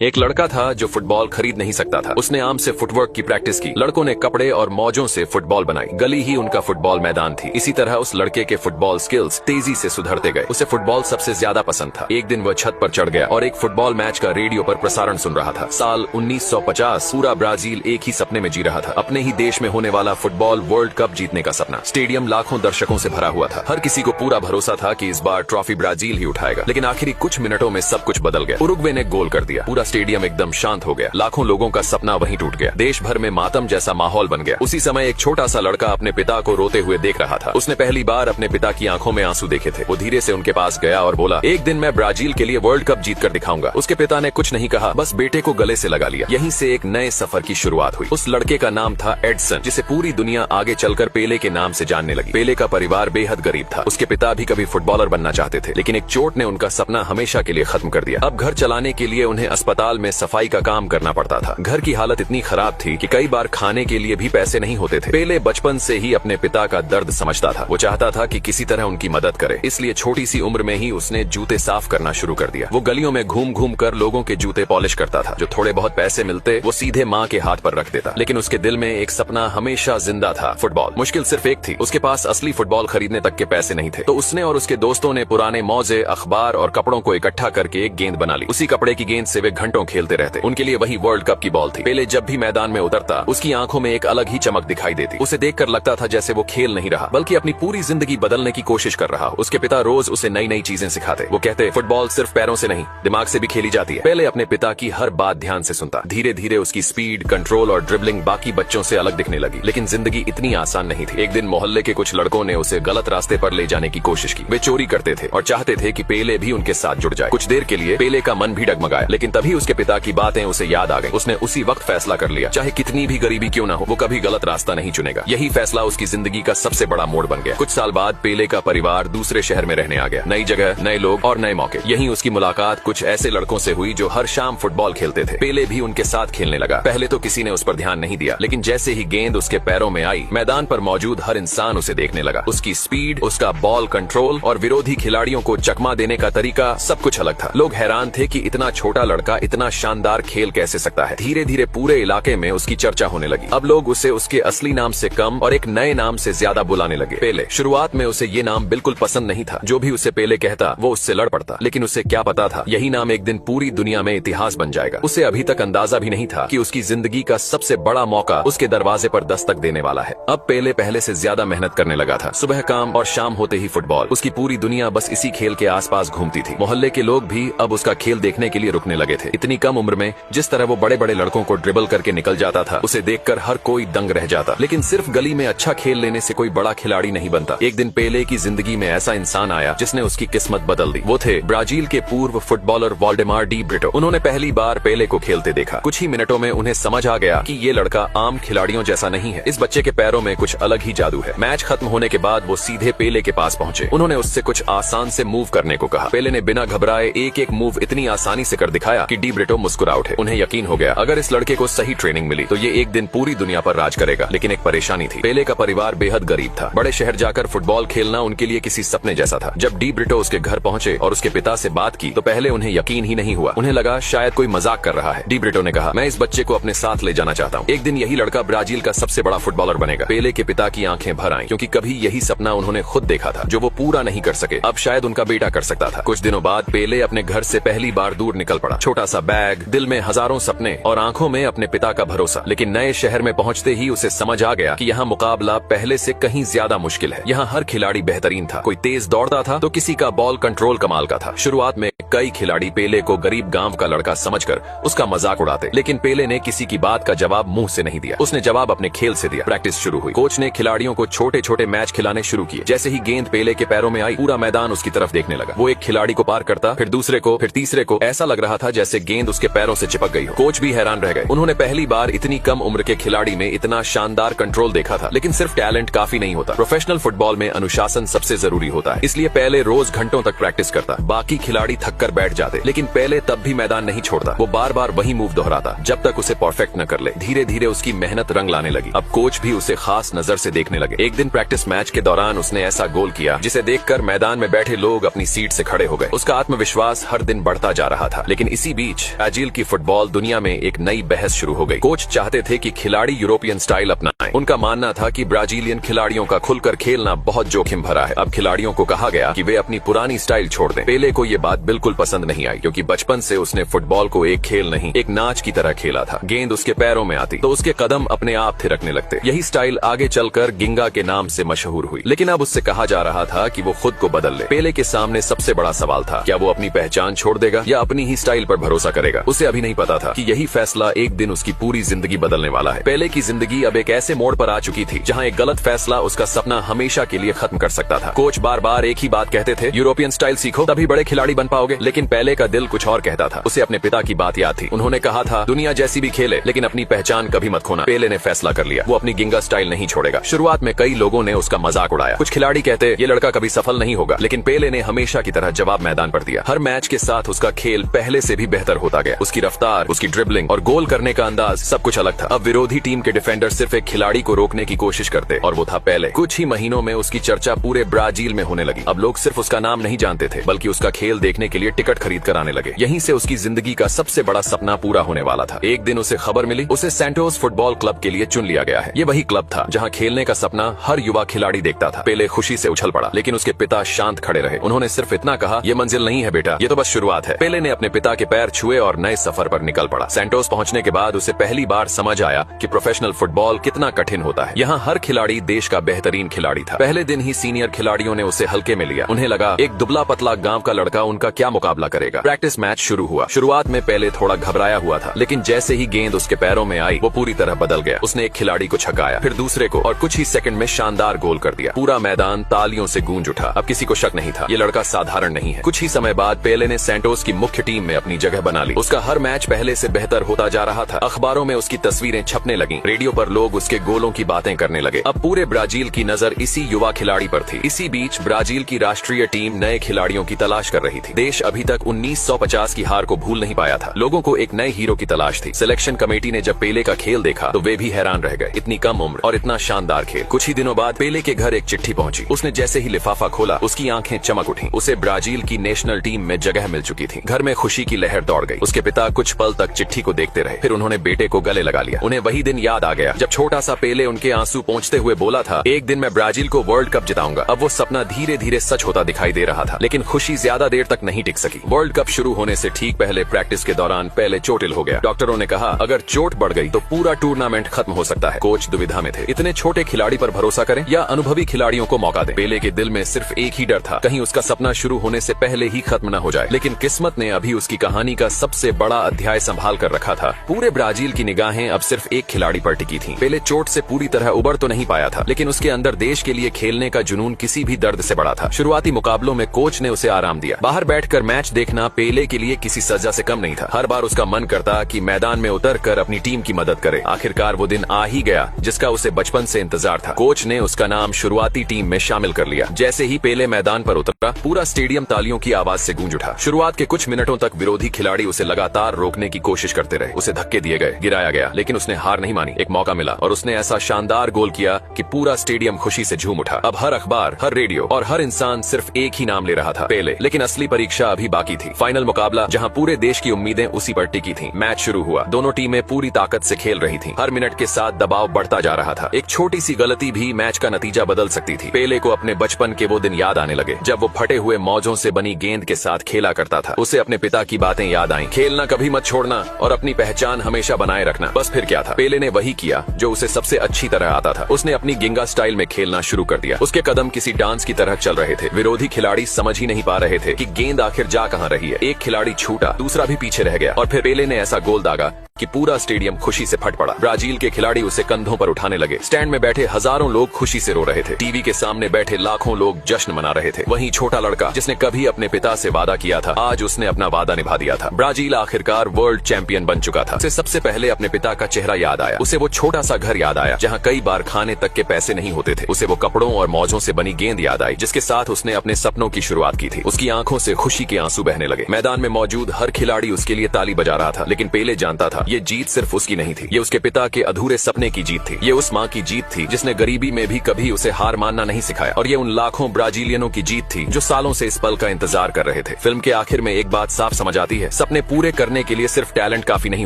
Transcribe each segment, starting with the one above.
एक लड़का था जो फुटबॉल खरीद नहीं सकता था। उसने आम से फुटवर्क की प्रैक्टिस की। लड़कों ने कपड़े और मौजों से फुटबॉल बनाई। गली ही उनका फुटबॉल मैदान थी। इसी तरह उस लड़के के फुटबॉल स्किल्स तेजी से सुधरते गए। उसे फुटबॉल सबसे ज्यादा पसंद था। एक दिन वह छत पर चढ़ गया और एक फुटबॉल मैच का रेडियो पर प्रसारण सुन रहा था। साल 1950 पूरा ब्राजील एक ही सपने में जी रहा था, अपने ही देश में होने वाला फुटबॉल वर्ल्ड कप जीतने का सपना। स्टेडियम लाखों दर्शकों से भरा हुआ था। हर किसी को पूरा भरोसा था कि इस बार ट्रॉफी ब्राजील ही उठाएगा। लेकिन आखिरी कुछ मिनटों में सब कुछ बदल गया। उरुग्वे ने गोल कर दिया। पूरा स्टेडियम एकदम शांत हो गया। लाखों लोगों का सपना वहीं टूट गया। देश भर में मातम जैसा माहौल बन गया। उसी समय एक छोटा सा लड़का अपने पिता को रोते हुए देख रहा था। उसने पहली बार अपने पिता की आंखों में आंसू देखे थे। वो धीरे से उनके पास गया और बोला, एक दिन मैं ब्राजील के लिए वर्ल्ड कप जीत कर दिखाऊंगा। उसके पिता ने कुछ नहीं कहा, बस बेटे को गले से लगा लिया। यहीं से एक नए सफर की शुरुआत हुई। उस लड़के का नाम था एडसन, जिसे पूरी दुनिया आगे चलकर पेले के नाम से जानने लगी। पेले का परिवार बेहद गरीब था। उसके पिता भी कभी फुटबॉलर बनना चाहते थे, लेकिन एक चोट ने उनका सपना हमेशा के लिए खत्म कर दिया। अब घर चलाने के लिए उन्हें अस्पताल में सफाई का काम करना पड़ता था। घर की हालत इतनी खराब थी कि कई बार खाने के लिए भी पैसे नहीं होते थे। पेले बचपन से ही अपने पिता का दर्द समझता था। वो चाहता था कि किसी तरह उनकी मदद करे, इसलिए छोटी सी उम्र में ही उसने जूते साफ करना शुरू कर दिया। वो गलियों में घूम घूम कर लोगों के जूते पॉलिश करता था। जो थोड़े बहुत पैसे मिलते वो सीधे माँ के हाथ पर रख देता। लेकिन उसके दिल में एक सपना हमेशा जिंदा था, फुटबॉल। मुश्किल सिर्फ एक थी, उसके पास असली फुटबॉल खरीदने तक के पैसे नहीं थे। तो उसने और उसके दोस्तों ने पुराने मौजे, अखबार और कपड़ों को इकट्ठा करके एक गेंद बना ली। उसी कपड़े की गेंद से वे घंटों खेलते रहते। उनके लिए वही वर्ल्ड कप की बॉल थी। पेले जब भी मैदान में उतरता उसकी आंखों में एक अलग ही चमक दिखाई देती। उसे देखकर लगता था जैसे वो खेल नहीं रहा, बल्कि अपनी पूरी जिंदगी बदलने की कोशिश कर रहा हो। उसके पिता रोज उसे नई नई चीजें सिखाते। वो कहते, फुटबॉल सिर्फ पैरों से नहीं, दिमाग से भी खेली जाती है। पेले अपने पिता की हर बात ध्यान से सुनता। धीरे धीरे उसकी स्पीड, कंट्रोल और ड्रिबलिंग बाकी बच्चों से अलग दिखने लगी। लेकिन जिंदगी इतनी आसान नहीं थी। एक दिन मोहल्ले के कुछ लड़कों ने उसे गलत रास्ते पर ले जाने की कोशिश की। वे चोरी करते थे और चाहते थे कि पेले भी उनके साथ जुड़ जाए। कुछ देर के लिए पेले का मन भी डगमगाया, लेकिन तभी उसके पिता की बातें उसे याद आ गई। उसने उसी वक्त फैसला कर लिया, चाहे कितनी भी गरीबी क्यों ना हो, वो कभी गलत रास्ता नहीं चुनेगा। यही फैसला उसकी जिंदगी का सबसे बड़ा मोड़ बन गया। कुछ साल बाद पेले का परिवार दूसरे शहर में रहने आ गया। नई जगह, नए लोग और नए मौके। यहीं उसकी मुलाकात कुछ ऐसे लड़कों से हुई जो हर शाम फुटबॉल खेलते थे। पेले भी उनके साथ खेलने लगा। पहले तो किसी ने उस पर ध्यान नहीं दिया, लेकिन जैसे ही गेंद उसके पैरों में आई, मैदान पर मौजूद हर इंसान उसे देखने लगा। उसकी स्पीड, उसका बॉल कंट्रोल और विरोधी खिलाड़ियों को चकमा देने का तरीका सब कुछ अलग था। लोग हैरान थे कि इतना छोटा लड़का इतना शानदार खेल कैसे सकता है। धीरे धीरे पूरे इलाके में उसकी चर्चा होने लगी। अब लोग उसे उसके असली नाम से कम और एक नए नाम से ज्यादा बुलाने लगे। पेले। शुरुआत में उसे ये नाम बिल्कुल पसंद नहीं था। जो भी उसे पेले कहता वो उससे लड़ पड़ता। लेकिन उसे क्या पता था, यही नाम एक दिन पूरी दुनिया में इतिहास बन जाएगा। उसे अभी तक अंदाजा भी नहीं था कि उसकी जिंदगी का सबसे बड़ा मौका उसके दरवाजे पर दस्तक देने वाला है। अब पेले पहले से ज्यादा मेहनत करने लगा था। सुबह काम और शाम होते ही फुटबॉल। उसकी पूरी दुनिया बस इसी खेल के आसपास घूमती थी। मोहल्ले के लोग भी अब उसका खेल देखने के लिए रुकने लगे थे। इतनी कम उम्र में जिस तरह वो बड़े बड़े लड़कों को ड्रिबल करके निकल जाता था, उसे देखकर हर कोई दंग रह जाता। लेकिन सिर्फ गली में अच्छा खेल लेने से कोई बड़ा खिलाड़ी नहीं बनता। एक दिन पेले की जिंदगी में ऐसा इंसान आया जिसने उसकी किस्मत बदल दी। वो थे ब्राजील के पूर्व फुटबॉलर वाल्डेमार डी ब्रिटो। उन्होंने पहली बार पेले को खेलते देखा। कुछ ही मिनटों में उन्हें समझ आ गया कि ये लड़का आम खिलाड़ियों जैसा नहीं है। इस बच्चे के पैरों में कुछ अलग ही जादू है। मैच खत्म होने के बाद वो सीधे पेले के पास पहुंचे। उन्होंने उससे कुछ आसान से मूव करने को कहा। पेले ने बिना घबराए एक एक मूव इतनी आसानी से कर दिखाया कि डी ब्रिटो मुस्कुरा उठे। उन्हें यकीन हो गया, अगर इस लड़के को सही ट्रेनिंग मिली तो ये एक दिन पूरी दुनिया पर राज करेगा। लेकिन एक परेशानी थी। पेले का परिवार बेहद गरीब था। बड़े शहर जाकर फुटबॉल खेलना उनके लिए किसी सपने जैसा था। जब डी ब्रिटो उसके घर पहुंचे और उसके पिता से बात की तो पहले उन्हें यकीन ही नहीं हुआ। उन्हें लगा शायद कोई मजाक कर रहा है। डी ब्रिटो ने कहा, मैं इस बच्चे को अपने साथ ले जाना चाहता हूँ। एक दिन यही लड़का ब्राजील का सबसे बड़ा फुटबॉलर बनेगा। पेले के पिता की आंखें भर आईं, क्योंकि कभी यही सपना उन्होंने खुद देखा था, जो वो पूरा नहीं कर सके। अब शायद उनका बेटा कर सकता था। कुछ दिनों बाद पेले अपने घर से पहली बार दूर निकल पड़ा। छोटा सा बैग, दिल में हजारों सपने और आंखों में अपने पिता का भरोसा। लेकिन नए शहर में पहुंचते ही उसे समझ आ गया कि यहाँ मुकाबला पहले से कहीं ज्यादा मुश्किल है। यहाँ हर खिलाड़ी बेहतरीन था। कोई तेज दौड़ता था तो किसी का बॉल कंट्रोल कमाल का था। शुरुआत में कई खिलाड़ी पेले को गरीब गांव का लड़का समझकर उसका मजाक उड़ाते, लेकिन पेले ने किसी की बात का जवाब मुंह से नहीं दिया। उसने जवाब अपने खेल से दिया। प्रैक्टिस शुरू हुई। कोच ने खिलाड़ियों को छोटे छोटे मैच खिलाने शुरू किए। जैसे ही गेंद पेले के पैरों में आई, पूरा मैदान उसकी तरफ देखने लगा। वो एक खिलाड़ी को पार करता, फिर दूसरे को, फिर तीसरे को। ऐसा लग रहा था जैसे गेंद उसके पैरों से चिपक गई हो। कोच भी हैरान रह गए। उन्होंने पहली बार इतनी कम उम्र के खिलाड़ी में इतना शानदार कंट्रोल देखा था। लेकिन सिर्फ टैलेंट काफी नहीं होता। प्रोफेशनल फुटबॉल में अनुशासन सबसे जरूरी होता है। इसलिए पेले रोज घंटों तक प्रैक्टिस करता। बाकी खिलाड़ी थक कर बैठ जाते, लेकिन पेले तब भी मैदान नहीं छोड़ता। वो बार बार वही मूव दोहराता जब तक उसे परफेक्ट न कर ले। धीरे धीरे उसकी मेहनत रंग लाने लगी। अब कोच भी उसे खास नजर से देखने लगे। एक दिन प्रैक्टिस मैच के दौरान उसने ऐसा गोल किया जिसे देखकर मैदान में बैठे लोग अपनी सीट से खड़े हो गए। उसका आत्मविश्वास हर दिन बढ़ता जा रहा था। लेकिन इसी बीच बीच ब्राजील की फुटबॉल दुनिया में एक नई बहस शुरू हो गई। कोच चाहते थे कि खिलाड़ी यूरोपियन स्टाइल अपनाएं। उनका मानना था कि ब्राजीलियन खिलाड़ियों का खुलकर खेलना बहुत जोखिम भरा है। अब खिलाड़ियों को कहा गया कि वे अपनी पुरानी स्टाइल छोड़ दें। पेले को ये बात बिल्कुल पसंद नहीं आई, क्योंकि बचपन से उसने फुटबॉल को एक खेल नहीं, एक नाच की तरह खेला था। गेंद उसके पैरों में आती तो उसके कदम अपने आप थिरकने लगते। यही स्टाइल आगे चलकर गिंगा के नाम से मशहूर हुई। लेकिन अब उससे कहा जा रहा था कि वो खुद को बदल ले। पेले के सामने सबसे बड़ा सवाल था, क्या वो अपनी पहचान छोड़ देगा या अपनी ही स्टाइल पर भरोसा करेगा। उसे अभी नहीं पता था कि यही फैसला एक दिन उसकी पूरी जिंदगी बदलने वाला है। पेले की जिंदगी अब एक ऐसे मोड़ पर आ चुकी थी जहां एक गलत फैसला उसका सपना हमेशा के लिए खत्म कर सकता था। कोच बार बार एक ही बात कहते थे, यूरोपियन स्टाइल सीखो तभी बड़े खिलाड़ी बन पाओगे। लेकिन पेले का दिल कुछ और कहता था। उसे अपने पिता की बात याद थी। उन्होंने कहा था, दुनिया जैसी भी खेले लेकिन अपनी पहचान कभी मत खोना। पेले ने फैसला कर लिया, वो अपनी गिंगा स्टाइल नहीं छोड़ेगा। शुरुआत में कई लोगों ने उसका मजाक उड़ाया। कुछ खिलाड़ी कहते, ये लड़का कभी सफल नहीं होगा। लेकिन पेले ने हमेशा की तरह जवाब मैदान पर दिया। हर मैच के साथ उसका खेल पहले से भी बेहतर होता गया। उसकी रफ्तार, उसकी ड्रिबलिंग और गोल करने का अंदाज सब कुछ अलग था। अब विरोधी टीम के डिफेंडर सिर्फ एक खिलाड़ी को रोकने की कोशिश करते और वो था पेले। कुछ ही महीनों में उसकी चर्चा पूरे ब्राजील में होने लगी। अब लोग सिर्फ उसका नाम नहीं जानते थे, बल्कि उसका खेल देखने के लिए टिकट खरीद कर आने लगे। यहीं से उसकी जिंदगी का सबसे बड़ा सपना पूरा होने वाला था। एक दिन उसे खबर मिली, उसे सैंटोस फुटबॉल क्लब के लिए चुन लिया गया है। ये वही क्लब था जहां खेलने का सपना हर युवा खिलाड़ी देखता था। पेले खुशी से उछल पड़ा, लेकिन उसके पिता शांत खड़े रहे। उन्होंने सिर्फ इतना कहा, ये मंजिल नहीं है बेटा, ये तो बस शुरुआत है। पेले ने अपने पिता के पैर छुए और नए सफर पर निकल पड़ा। सैंटोस पहुंचने के बाद उसे पहली बार समझ आया कि प्रोफेशनल फुटबॉल कितना कठिन होता है। यहाँ हर खिलाड़ी देश का बेहतरीन खिलाड़ी था। पहले दिन ही सीनियर खिलाड़ियों ने उसे हल्के में लिया। उन्हें लगा एक दुबला पतला गांव का लड़का उनका क्या मुकाबला करेगा। प्रैक्टिस मैच शुरू हुआ। शुरुआत में पेले थोड़ा घबराया हुआ था, लेकिन जैसे ही गेंद उसके पैरों में आई वो पूरी तरह बदल गया। उसने एक खिलाड़ी को छकाया, फिर दूसरे को, और कुछ ही सेकंड में शानदार गोल कर दिया। पूरा मैदान तालियों से गूंज उठा। अब किसी को शक नहीं था, ये लड़का साधारण नहीं है। कुछ ही समय बाद पेले ने सैंटोस की मुख्य टीम में अपनी जगह बना ली। उसका हर मैच पहले से बेहतर होता जा रहा था। अखबारों में उसकी तस्वीरें छपने लगी, रेडियो पर लोग उसके गोलों की बातें करने लगे। अब पूरे ब्राजील की नजर इसी युवा खिलाड़ी पर थी। इसी बीच ब्राजील की राष्ट्रीय टीम नए खिलाड़ियों की तलाश कर रही थी। देश अभी तक 1950 की हार को भूल नहीं पाया था। लोगों को एक नए हीरो की तलाश थी। सिलेक्शन कमेटी ने जब पेले का खेल देखा तो वे भी हैरान रह गए। इतनी कम उम्र और इतना शानदार खेल। कुछ ही दिनों बाद पेले के घर एक चिट्ठी पहुंची। उसने जैसे ही लिफाफा खोला उसकी आंखें चमक उठी। उसे ब्राजील की नेशनल टीम में जगह मिल चुकी थी। घर में खुशी की लहर दौड़ गई। उसके पिता कुछ पल तक चिट्ठी को देखते रहे, फिर उन्होंने बेटे को गले लगा लिया। उन्हें वही दिन याद आ गया जब छोटा सा पेले उनके आंसू पोंछते हुए बोला था, एक दिन मैं ब्राजील को वर्ल्ड कप जिताऊंगा। अब वो सपना धीरे धीरे सच होता दिखाई दे रहा था, लेकिन खुशी ज्यादा देर तक नहीं टिक सकी। वर्ल्ड कप शुरू होने से ठीक पहले प्रैक्टिस के दौरान पेले चोटिल हो गया। डॉक्टरों ने कहा, अगर चोट बढ़ गई तो पूरा टूर्नामेंट खत्म हो सकता है। कोच दुविधा में थे, इतने छोटे खिलाड़ी पर भरोसा करें या अनुभवी खिलाड़ियों को मौका दें। पेले के दिल में सिर्फ एक ही डर था, कहीं उसका सपना शुरू होने से पहले ही खत्म न हो जाए। लेकिन किस्मत ने अभी उसकी कहानी का सबसे बड़ा अध्याय संभाल कर रखा था। पूरे ब्राजील की निगाहें अब सिर्फ एक खिलाड़ी पर टिकी थी। पेले चोट से पूरी तरह उबर तो नहीं पाया था, लेकिन उसके अंदर देश के लिए खेलने का जुनून किसी भी दर्द से बड़ा था। शुरुआती मुकाबलों में कोच ने उसे आराम दिया। बाहर बैठकर मैच देखना पेले के लिए किसी सजा से कम नहीं था। हर बार उसका मन करता कि मैदान में उतरकर अपनी टीम की मदद करे। आखिरकार वो दिन आ ही गया जिसका उसे बचपन से इंतजार था। कोच ने उसका नाम शुरुआती टीम में शामिल कर लिया। जैसे ही पेले मैदान पर उतरा, पूरा स्टेडियम तालियों की आवाज से गूंज उठा। शुरुआत के कुछ मिनटों तक विरोधी खिलाड़ी उसे लगातार रोकने की कोशिश करते रहे। उसे धक्के दिए गए, गिराया गया, लेकिन उसने हार नहीं मानी। एक मौका मिला और उसने ऐसा शानदार गोल किया कि पूरा स्टेडियम खुशी से झूम उठा। अब हर अखबार, हर रेडियो और हर इंसान सिर्फ एक ही नाम ले रहा था, पेले। लेकिन असली परीक्षा अभी बाकी थी। फाइनल मुकाबला जहां पूरे देश की उम्मीदें उसी पर टिकी थीं। मैच शुरू हुआ। दोनों टीमें पूरी ताकत से खेल रही थीं। हर मिनट के साथ दबाव बढ़ता जा रहा था। एक छोटी सी गलती भी मैच का नतीजा बदल सकती थी। पेले को अपने बचपन के वो दिन याद आने लगे जब वो फटे हुए मौजों से बनी गेंद के साथ खेला करता था। उसे अपने पिता की बातें याद आईं, खेलना कभी मत छोड़ना और अपनी पहचान हमेशा बनाए रखना। बस फिर क्या था, पेले ने वही किया जो उसे सबसे अच्छी तरह आता था। उसने अपनी गिंगा स्टाइल में खेलना शुरू कर दिया। उसके कदम किसी डांस की तरह चल रहे थे। विरोधी खिलाड़ी समझ ही नहीं पा रहे थे कि गेंद आखिर जा कहां रही है। एक खिलाड़ी छूटा, दूसरा भी पीछे रह गया और फिर पेले ने ऐसा गोल दागा कि पूरा स्टेडियम खुशी से फट पड़ा। ब्राजील के खिलाड़ी उसे कंधों पर उठाने लगे। स्टैंड में बैठे हजारों लोग खुशी से रो रहे थे। टीवी के सामने बैठे लाखों लोग जश्न मना रहे थे। वहीं छोटा लड़का जिसने कभी अपने पिता से वादा किया था, आज उसने अपना वादा निभा दिया था। ब्राजील आखिरकार वर्ल्ड चैंपियन बन चुका था। उसे सबसे पहले अपने पिता का चेहरा याद आया। उसे वो छोटा सा घर याद आया जहाँ कई बार खाने तक के पैसे नहीं होते थे। उसे वो कपड़ों और मौजों से बनी गेंद याद आई जिसके साथ उसने अपने सपनों की शुरुआत की थी। उसकी आंखों से खुशी के आंसू बहने लगे। मैदान में मौजूद हर खिलाड़ी उसके लिए ताली बजा रहा था, लेकिन पेले जानता था ये जीत सिर्फ उसकी नहीं थी, ये उसके पिता के अधूरे सपने की जीत थी। ये उस माँ की जीत थी जिसने गरीबी में भी कभी उसे हार मानना नहीं सिखाया। और ये उन लाखों ब्राजीलियनों की जीत थी जो सालों से इस पल का इंतजार कर रहे थे। फिल्म के आखिर में एक बात साफ समझ आती है, सपने पूरे करने के लिए सिर्फ टैलेंट काफी नहीं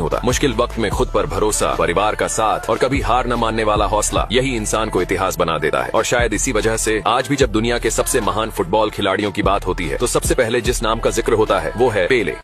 होता। मुश्किल वक्त में खुद पर भरोसा, परिवार का साथ और कभी हार न मानने वाला हौसला, यही इंसान को इतिहास बना देता है। और शायद इसी वजह से आज भी जब दुनिया के सबसे महान फुटबॉल खिलाड़ियों की बात होती है तो सबसे पहले जिस नाम का जिक्र होता है वो है पेले।